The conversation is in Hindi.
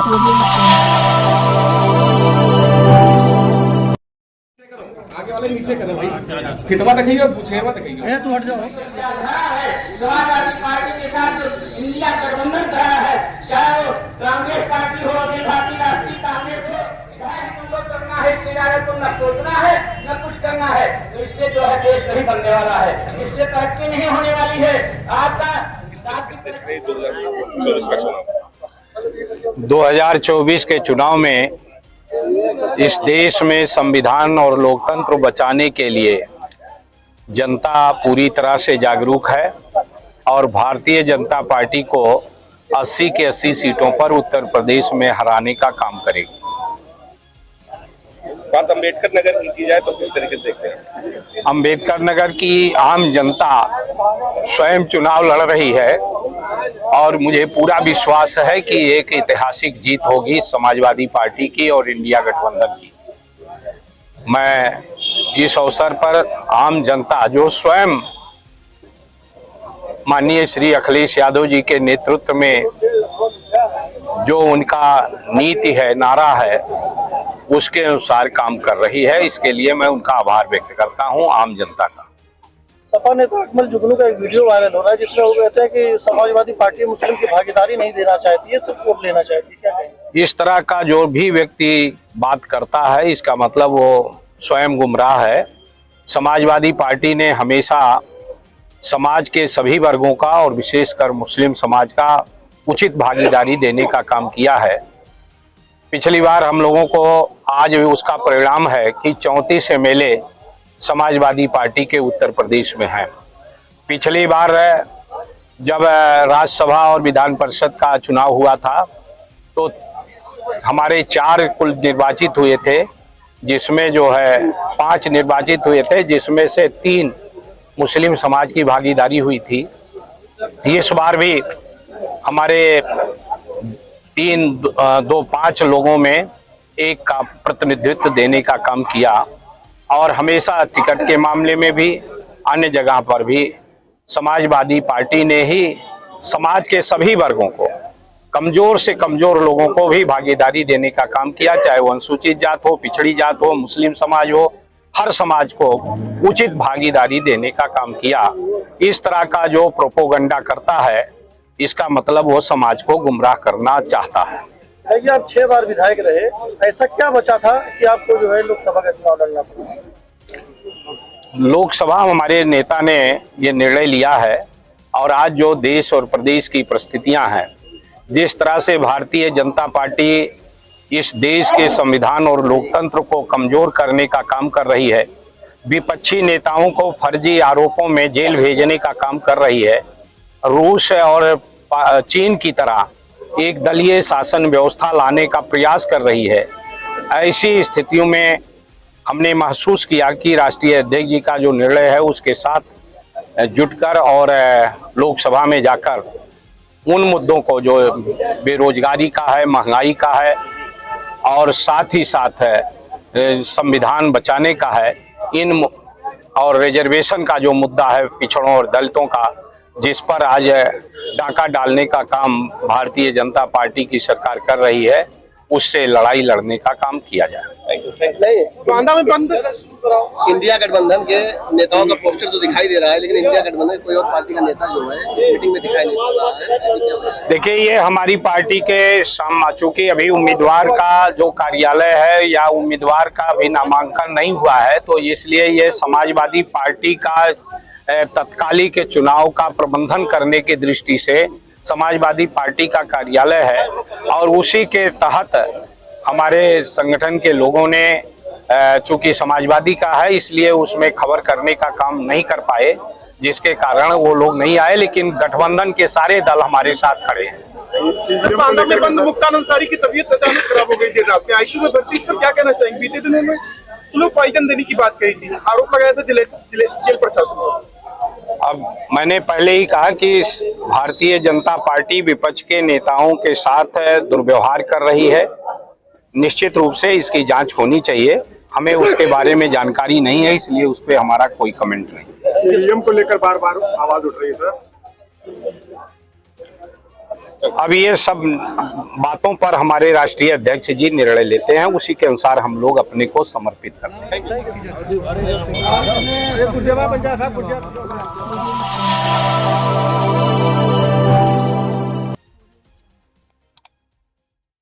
आगे वाले नीचे करो भाई, कितना दिखाइए, छेवा दिखाइए। तू हट जाओ। समाजवादी पार्टी के साथ जो इंडिया गठबंधन करा है, चाहे वो कांग्रेस पार्टी हो, अखिल भारतीय राष्ट्रीय कांग्रेस हो, चाहे तुमको करना है किनारे को न सोचना है न कुछ करना है, तो इससे जो है देश नहीं बनने वाला है, इससे तरक्की नहीं होने वाली है। आपका 2024 के चुनाव में इस देश में संविधान और लोकतंत्र बचाने के लिए जनता पूरी तरह से जागरूक है और भारतीय जनता पार्टी को 80 के 80 सीटों पर उत्तर प्रदेश में हराने का काम करेगी। बात अम्बेडकर नगर की जाए तो किस तरीके से देखते हैं? अम्बेडकर नगर की आम जनता स्वयं चुनाव लड़ रही है और मुझे पूरा विश्वास है कि एक ऐतिहासिक जीत होगी समाजवादी पार्टी की और इंडिया गठबंधन की। मैं इस अवसर पर आम जनता जो स्वयं माननीय श्री अखिलेश यादव जी के नेतृत्व में जो उनका नीति है, नारा है, उसके अनुसार काम कर रही है, इसके लिए मैं उनका आभार व्यक्त करता हूं आम जनता का। सपा नेता अकमल जुगनू का एक वीडियो वायरल हो रहा है जिसमें वो कहते हैं कि समाजवादी पार्टी मुस्लिम की भागीदारी नहीं देना चाहती है, सिर्फ वोट लेना चाहती है। क्या कहेंगे? इस तरह का जो भी व्यक्ति बात करता है इसका मतलब वो स्वयं गुमराह है। समाजवादी पार्टी ने हमेशा समाज के सभी वर्गों का और विशेषकर मुस्लिम समाज का उचित भागीदारी देने का काम किया है। पिछली बार हम लोगों को आज भी उसका परिणाम है कि 34 MLA समाजवादी पार्टी के उत्तर प्रदेश में हैं। पिछली बार जब राज्यसभा और विधान परिषद का चुनाव हुआ था तो हमारे 4 कुल निर्वाचित हुए थे, जिसमें जो है 5 निर्वाचित हुए थे, जिसमें से 3 मुस्लिम समाज की भागीदारी हुई थी। इस बार भी हमारे 5 लोगों में एक का प्रतिनिधित्व देने का काम किया और हमेशा टिकट के मामले में भी अन्य जगह पर भी समाजवादी पार्टी ने ही समाज के सभी वर्गों को, कमजोर से कमजोर लोगों को भी भागीदारी देने का काम किया, चाहे वो अनुसूचित जात हो, पिछड़ी जात हो, मुस्लिम समाज हो, हर समाज को उचित भागीदारी देने का काम किया। इस तरह का जो प्रोपोगंडा करता है इसका मतलब वो समाज को गुमराह करना चाहता है। देखिए, आप 6 बार विधायक रहे, ऐसा क्या बचा था कि आपको जो है लोकसभा का चुनाव लड़ना पड़ा? लोकसभा हमारे नेता ने ये निर्णय लिया है और आज जो देश और प्रदेश की परिस्थितियां हैं, जिस तरह से भारतीय जनता पार्टी इस देश के संविधान और लोकतंत्र को कमजोर करने का काम कर रही है, विपक्षी नेताओं को फर्जी आरोपों में जेल भेजने का काम कर रही है, रूस और चीन की तरह एक दलीय शासन व्यवस्था लाने का प्रयास कर रही है, ऐसी स्थितियों में हमने महसूस किया कि राष्ट्रीय अध्यक्ष जी का जो निर्णय है उसके साथ जुटकर और लोकसभा में जाकर उन मुद्दों को जो बेरोजगारी का है, महंगाई का है और साथ ही साथ संविधान बचाने का है, इन और रिजर्वेशन का जो मुद्दा है पिछड़ों और दलितों का, जिस पर आज डाका डालने का काम भारतीय जनता पार्टी की सरकार कर रही है, उससे लड़ाई लड़ने का काम किया जाए। इंडिया गठबंधन के नेताओं का पोस्टर तो दिखाई दे रहा है, लेकिन इंडिया गठबंधन कोई और पार्टी का नेता जो है इस मीटिंग में दिखाई नहीं दे रहा है। देखिए, ये हमारी पार्टी के चूंकि अभी उम्मीदवार का जो कार्यालय है या उम्मीदवार का भी नामांकन नहीं हुआ है, तो इसलिए ये समाजवादी पार्टी का तत्कालीन के चुनाव का प्रबंधन करने की दृष्टि से समाजवादी पार्टी का कार्यालय है और उसी के तहत हमारे संगठन के लोगों ने चूंकि समाजवादी का है इसलिए उसमें खबर करने का काम नहीं कर पाए, जिसके कारण वो लोग नहीं आए, लेकिन गठबंधन के सारे दल हमारे साथ खड़े हैं। मुक्तान अंसारी की तबीयत अचानक खराब हो गई थी, रात में आईसीयू में भर्ती, पर क्या कहना चाहेंगे? बीते दिनों में स्लो पॉइजन देने की बात कही थी, आरोप लगाया था जेल प्रशासन। अब मैंने पहले ही कहा कि भारतीय जनता पार्टी विपक्ष के नेताओं के साथ दुर्व्यवहार कर रही है, निश्चित रूप से इसकी जांच होनी चाहिए। हमें उसके बारे में जानकारी नहीं है, इसलिए उस पर हमारा कोई कमेंट नहीं। ईवीएम को लेकर बार बार आवाज उठ रही है सर। अब ये सब बातों पर हमारे राष्ट्रीय अध्यक्ष जी निर्णय लेते हैं, उसी के अनुसार हम लोग अपने को समर्पित करते हैं।